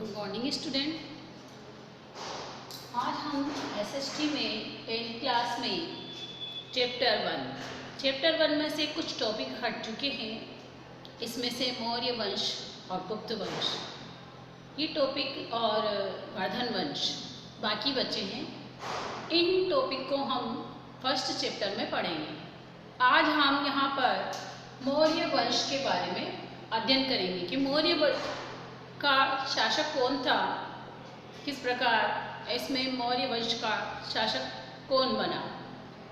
Good morning student. आज हम SST में 10th क्लास में चैप्टर वन में से कुछ टॉपिक हट चुके हैं। इसमें से मौर्य वंश और गुप्त वंश ये टॉपिक और वर्धन वंश बाकी बचे हैं। इन टॉपिक को हम फर्स्ट चैप्टर में पढ़ेंगे। आज हम यहाँ पर मौर्य वंश के बारे में अध्ययन करेंगे कि मौर्य वंश का शासक कौन था, किस प्रकार इसमें मौर्य वंश का शासक कौन बना।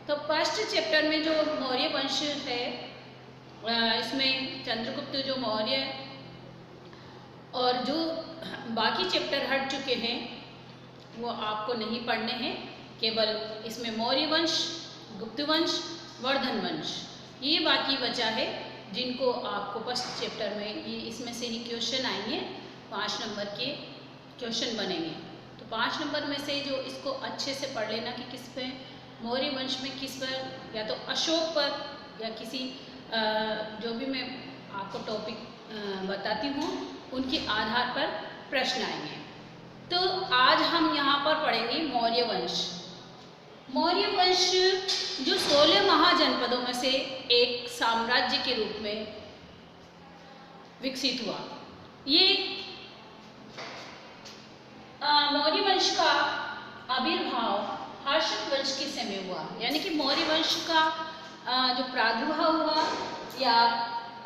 तो फर्स्ट चैप्टर में जो मौर्य वंश है इसमें चंद्रगुप्त जो मौर्य और जो बाकी चैप्टर हट चुके हैं वो आपको नहीं पढ़ने हैं। केवल इसमें मौर्य वंश, गुप्त वंश, वर्धन वंश ये बाकी बचा है, जिनको आपको फर्स्ट चैप्टर में ये इसमें से ही क्वेश्चन आएंगे। 5 नंबर के क्वेश्चन बनेंगे। तो 5 नंबर में से जो इसको अच्छे से पढ़ लेना कि किस पे मौर्य वंश में किस पर, या तो अशोक पर या किसी जो भी मैं आपको टॉपिक बताती हूँ उनके आधार पर प्रश्न आएंगे। तो आज हम यहाँ पर पढ़ेंगे मौर्य वंश। मौर्य वंश जो 16 महाजनपदों में से एक साम्राज्य के रूप में विकसित हुआ। ये मौर्य वंश का आविर्भाव हर्षक वंश के समय हुआ, यानी कि मौर्य वंश का जो प्रादुर्भाव हुआ या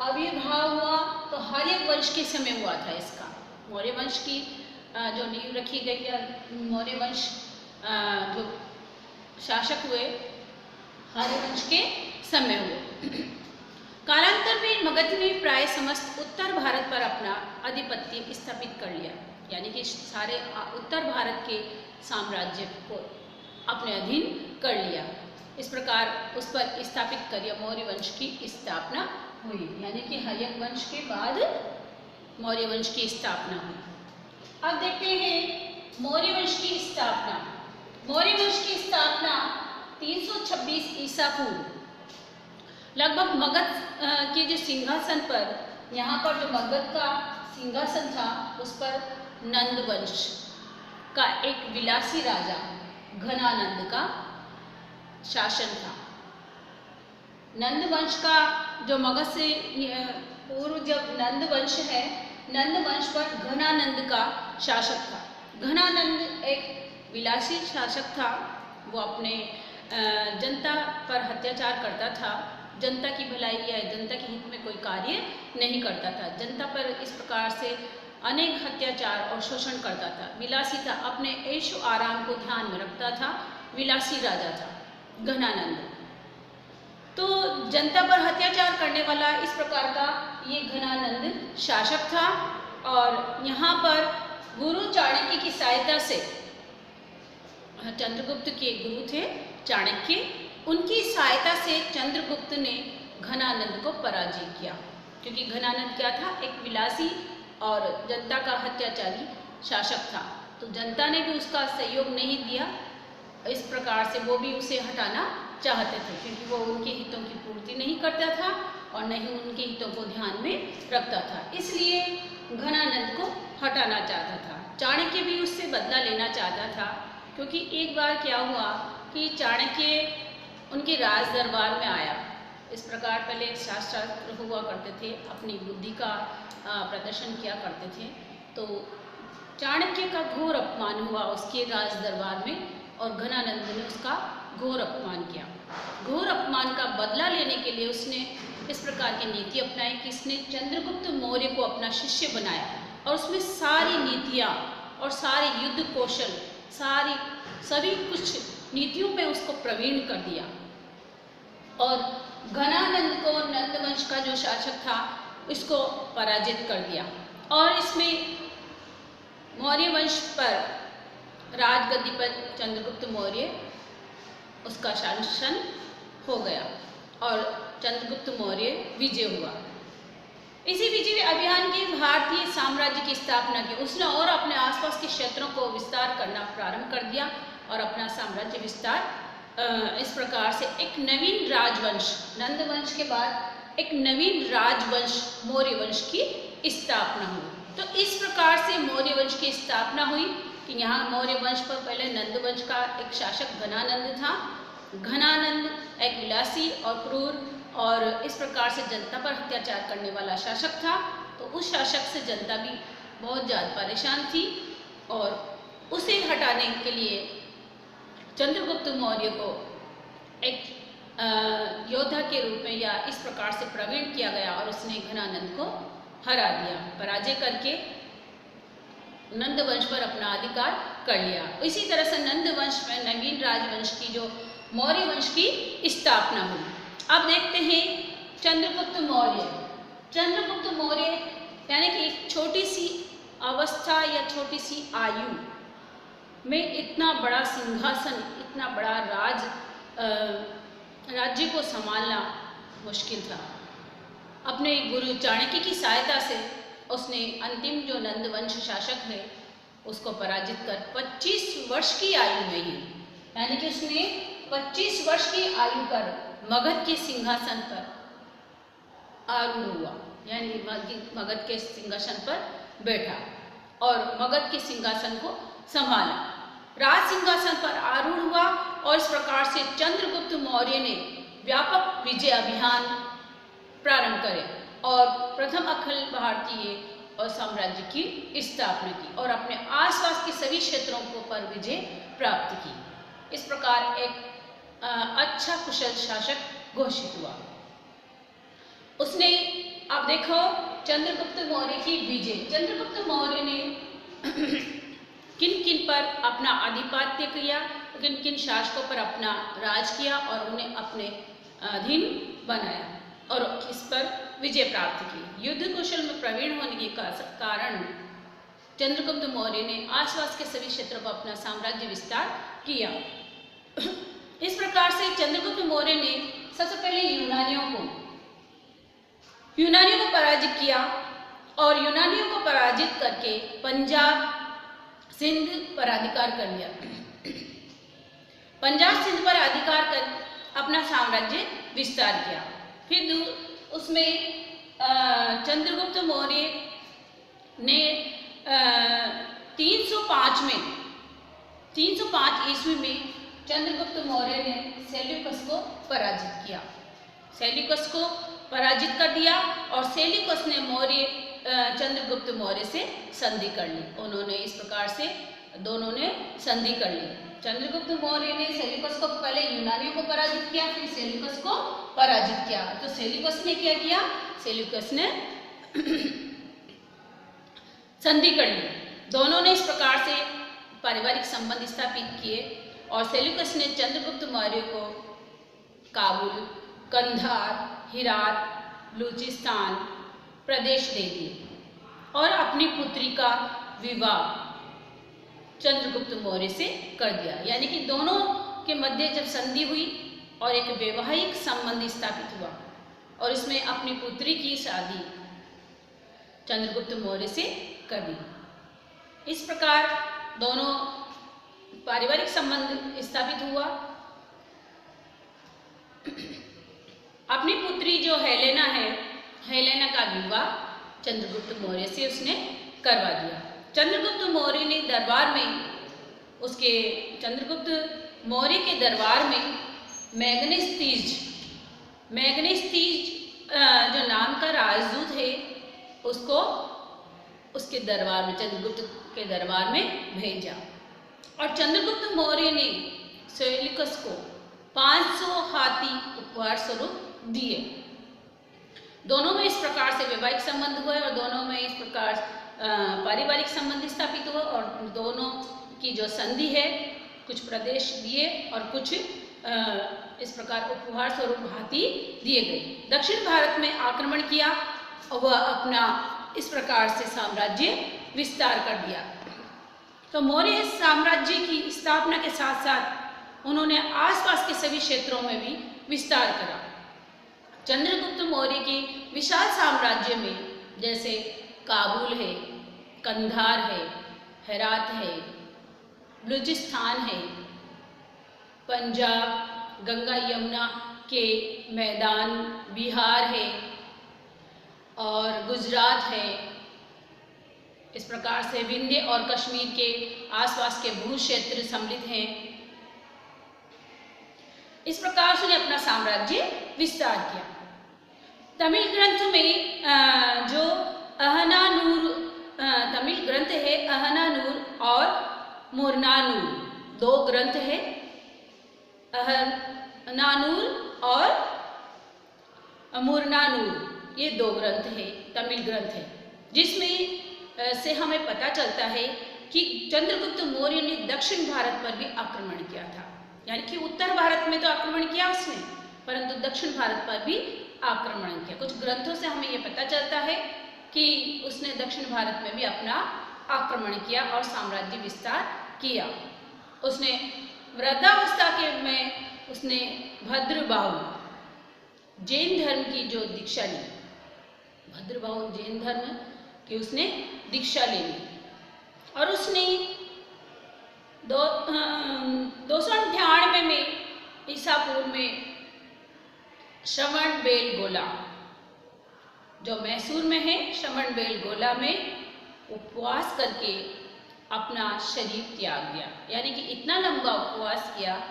आविर्भाव हुआ तो हर्यक वंश के समय हुआ था। इसका मौर्य वंश की जो नींव रखी गई या मौर्य वंश जो शासक हुए हर्य वंश के समय हुए। कालांतर में मगध ने प्राय समस्त उत्तर भारत पर अपना आधिपत्य स्थापित कर लिया, यानी कि सारे उत्तर भारत के साम्राज्य को अपने अधीन कर लिया। इस प्रकार उस पर स्थापित कर मौर्य वंश की स्थापना हुई, यानी कि हर्यक वंश के बाद मौर्य वंश की स्थापना हुई। अब देखते हैं मौर्य वंश की स्थापना। मौर्य वंश की स्थापना 326 ईसा पूर्व लगभग मगध के जो सिंहासन पर, यहाँ पर जो मगध का सिंहासन था उस पर नंद वंश का एक विलासी राजा घनानंद का शासन था। नंद वंश का जो मगध से पूर्व जब नंद वंश है, नंद वंश पर घनानंद का शासक था। घनानंद एक विलासी शासक था। वो अपने जनता पर अत्याचार करता था, जनता की भलाई या जनता के हित में कोई कार्य नहीं करता था। जनता पर इस प्रकार से अनेक अत्याचार और शोषण करता था। विलासी था, अपने ऐशो आराम को ध्यान में रखता था। विलासी राजा था घनानंद। तो जनता पर अत्याचार करने वाला इस प्रकार का ये घनानंद शासक था। और यहाँ पर गुरु चाणक्य की सहायता से, चंद्रगुप्त के गुरु थे चाणक्य, उनकी सहायता से चंद्रगुप्त ने घनानंद को पराजित किया। क्योंकि घनानंद क्या था, एक विलासी और जनता का अत्याचारी शासक था। तो जनता ने भी उसका सहयोग नहीं दिया। इस प्रकार से वो भी उसे हटाना चाहते थे, क्योंकि वो उनके हितों की पूर्ति नहीं करता था और न ही उनके हितों को ध्यान में रखता था। इसलिए घनानंद को हटाना चाहता था। चाणक्य भी उससे बदला लेना चाहता था, क्योंकि एक बार क्या हुआ कि चाणक्य उनके राज दरबार में आया। इस प्रकार पहले शास्त्र हुआ करते थे, अपनी बुद्धि का प्रदर्शन किया करते थे। तो चाणक्य का घोर अपमान हुआ उसके राज दरबार में, और घनानंद ने उसका घोर अपमान किया। घोर अपमान का बदला लेने के लिए उसने इस प्रकार की नीति अपनाई कि इसने चंद्रगुप्त मौर्य को अपना शिष्य बनाया और उसमें सारी नीतियाँ और सारे युद्ध कौशल, सभी कुछ नीतियों में उसको प्रवीण कर दिया। और घनानंद को नंद वंश का जो शासक था इसको पराजित कर दिया। और इसमें मौर्य वंश पर राजगद्दी पर चंद्रगुप्त मौर्य उसका शासन हो गया और चंद्रगुप्त मौर्य विजय हुआ। इसी विजय अभियान के भारतीय साम्राज्य की स्थापना की उसने और अपने आसपास के क्षेत्रों को विस्तार करना प्रारंभ कर दिया और अपना साम्राज्य विस्तार इस प्रकार से एक नवीन राजवंश, नंद वंश के बाद एक नवीन राजवंश मौर्य वंश की स्थापना हुई। तो इस प्रकार से मौर्य वंश की स्थापना हुई कि यहाँ मौर्य वंश पर पहले नंद वंश का एक शासक घनानंद था। घनानंद एक विलासी और क्रूर और इस प्रकार से जनता पर अत्याचार करने वाला शासक था। तो उस शासक से जनता भी बहुत ज़्यादा परेशान थी और उसे हटाने के लिए चंद्रगुप्त मौर्य को एक योद्धा के रूप में या इस प्रकार से प्रवीण किया गया और उसने घनानंद को हरा दिया, पराजय करके नंद वंश पर अपना अधिकार कर लिया। इसी तरह से नंद वंश में नवीन राजवंश की जो मौर्य वंश की स्थापना हुई। अब देखते हैं चंद्रगुप्त मौर्य। चंद्रगुप्त मौर्य यानी कि एक छोटी सी अवस्था या छोटी सी आयु में इतना बड़ा सिंहासन, इतना बड़ा राज्य को संभालना मुश्किल था। अपने गुरु चाणक्य की सहायता से उसने अंतिम जो नंद वंश शासक है उसको पराजित कर 25 वर्ष की आयु में ही, यानी कि उसने 25 वर्ष की आयु पर मगध के सिंहासन पर आरूढ़ हुआ, यानी मगध के सिंहासन पर बैठा और मगध के सिंहासन को संभाला, राज सिंहासन पर आरूढ़ हुआ। और इस प्रकार से चंद्रगुप्त मौर्य ने व्यापक विजय अभियान प्रारंभ करे और प्रथम अखिल भारतीय और साम्राज्य की स्थापना की और अपने आसपास के सभी क्षेत्रों पर विजय प्राप्त की। इस प्रकार एक अच्छा कुशल शासक घोषित हुआ। उसने, अब देखो चंद्रगुप्त मौर्य की विजय, चंद्रगुप्त मौर्य ने किन किन पर अपना आधिपत्य किया, किन किन शासकों पर अपना राज किया और उन्हें अपने अधीन बनाया और इस पर विजय प्राप्त की। युद्ध कौशल में प्रवीण होने के कारण चंद्रगुप्त मौर्य ने आसपास के सभी क्षेत्रों पर अपना साम्राज्य विस्तार किया। इस प्रकार से चंद्रगुप्त मौर्य ने सबसे पहले यूनानियों को पराजित किया और यूनानियों को पराजित करके पंजाब सिंध पर अधिकार कर लिया। पंजाब सिंध पर अधिकार कर अपना साम्राज्य विस्तार किया। फिर उसमें चंद्रगुप्त मौर्य ने 305 ईस्वी में चंद्रगुप्त मौर्य ने सेल्यूकस को पराजित किया, सेल्यूकस को पराजित कर दिया और सेल्यूकस ने चंद्रगुप्त मौर्य से संधि कर ली। उन्होंने इस प्रकार से दोनों ने संधि कर ली। चंद्रगुप्त मौर्य ने सेल्यूकस को पहले यूनानियों को पराजित किया, फिर सेल्यूकस को पराजित किया। तो सेल्यूकस ने क्या किया, सेल्यूकस ने संधि कर ली। दोनों ने इस प्रकार से पारिवारिक संबंध स्थापित किए और सेल्यूकस ने चंद्रगुप्त मौर्य को काबुल, कंधार, हिरात, बलूचिस्तान प्रदेश दे दिए और अपनी पुत्री का विवाह चंद्रगुप्त मौर्य से कर दिया। यानी कि दोनों के मध्य जब संधि हुई और एक वैवाहिक संबंध स्थापित हुआ और इसमें अपनी पुत्री की शादी चंद्रगुप्त मौर्य से कर दी। इस प्रकार दोनों पारिवारिक संबंध स्थापित हुआ। अपनी पुत्री जो हेलेना है, हेलेना का विवाह चंद्रगुप्त मौर्य से उसने करवा दिया। चंद्रगुप्त मौर्य ने दरबार में चंद्रगुप्त मौर्य के दरबार में मैग्नेस्तीज जो नाम का राजदूत है उसको उसके दरबार में, चंद्रगुप्त के दरबार में भेजा और चंद्रगुप्त मौर्य ने सेल्यूकस को 500 हाथी उपहार स्वरूप दिए। दोनों में इस प्रकार से वैवाहिक संबंध हुए और दोनों में इस प्रकार पारिवारिक संबंध स्थापित हुए और दोनों की जो संधि है, कुछ प्रदेश दिए और कुछ इस प्रकार उपहार स्वरूप हाथी दिए गए। दक्षिण भारत में आक्रमण किया और वह अपना इस प्रकार से साम्राज्य विस्तार कर दिया। तो मौर्य साम्राज्य की स्थापना के साथ साथ उन्होंने आसपास के सभी क्षेत्रों में भी विस्तार करा। चंद्रगुप्त मौर्य के विशाल साम्राज्य में जैसे काबुल है, कंधार है, हेरात है, बलूचिस्तान है, पंजाब, गंगा यमुना के मैदान, बिहार है, और गुजरात है। इस प्रकार से विंध्य और कश्मीर के आसपास के भू क्षेत्र सम्मिलित हैं। इस प्रकार से उसने अपना साम्राज्य विस्तार किया। तमिल ग्रंथ में जो अहनानूर तमिल ग्रंथ है, अहनानूर और मुरनानूर, दो ग्रंथ है, अहनानूर और मुरनानूर, ये दो ग्रंथ है, तमिल ग्रंथ है, जिसमें से हमें पता चलता है कि चंद्रगुप्त मौर्य ने दक्षिण भारत पर भी आक्रमण किया था। यानी कि उत्तर भारत में तो आक्रमण किया उसने, परंतु दक्षिण भारत पर भी आक्रमण किया। कुछ ग्रंथों से हमें ये पता चलता है कि उसने दक्षिण भारत में भी अपना आक्रमण किया और साम्राज्य विस्तार किया। उसने वृद्धावस्था के में उसने भद्रबाहु जैन धर्म की जो दीक्षा ली, भद्रबाहु जैन धर्म की उसने दीक्षा ले ली और उसने 298 में ईसा पूर्व में श्रवण बेलगोला, जो मैसूर में है, श्रवण बेलगोला में उपवास करके अपना शरीर त्याग दिया। यानी कि इतना लंबा उपवास किया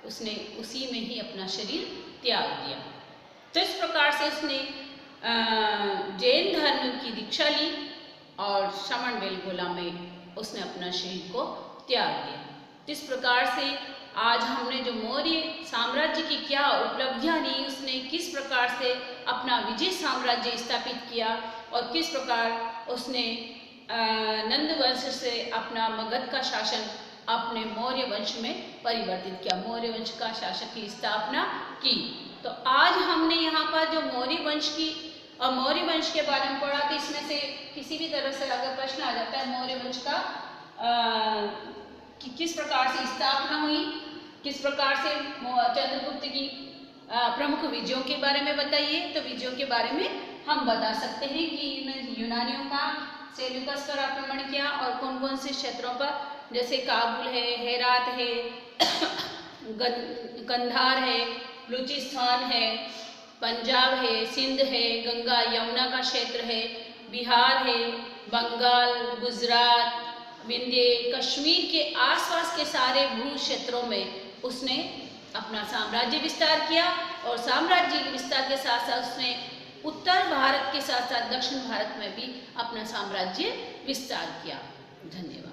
उसने, उसी में ही अपना शरीर त्याग दिया। तो इस प्रकार से उसने जैन धर्म की दीक्षा ली और श्रवण बेलगोला में उसने अपना शरीर को त्याग दिया। इस प्रकार से आज हमने जो मौर्य साम्राज्य की क्या उपलब्धियां ली, उसने किस प्रकार से अपना विजय साम्राज्य स्थापित किया और किस प्रकार उसने नंद वंश से अपना मगध का शासन अपने मौर्य वंश में परिवर्तित किया, मौर्य वंश का शासक की स्थापना की। तो आज हमने यहाँ पर जो मौर्य वंश की और मौर्य वंश के बारे में पढ़ा, तो इसमें से किसी भी तरह से अगर प्रश्न आ जाता है मौर्य वंश का कि किस प्रकार से स्थापना हुई, किस प्रकार से चंद्रगुप्त की प्रमुख विजयों के बारे में बताइए, तो विजयों के बारे में हम बता सकते हैं कि यूनानियों का सेल्यूकस पर आक्रमण किया और कौन कौन से क्षेत्रों पर, जैसे काबुल है, हेरात है, कंधार है, बलूचिस्तान है, पंजाब है, सिंध है, गंगा यमुना का क्षेत्र है, बिहार है, बंगाल, गुजरात, विंध्य, कश्मीर के आसपास के सारे भू क्षेत्रों में उसने अपना साम्राज्य विस्तार किया और साम्राज्य विस्तार के साथ साथ उसने उत्तर भारत के साथ साथ दक्षिण भारत में भी अपना साम्राज्य विस्तार किया। धन्यवाद।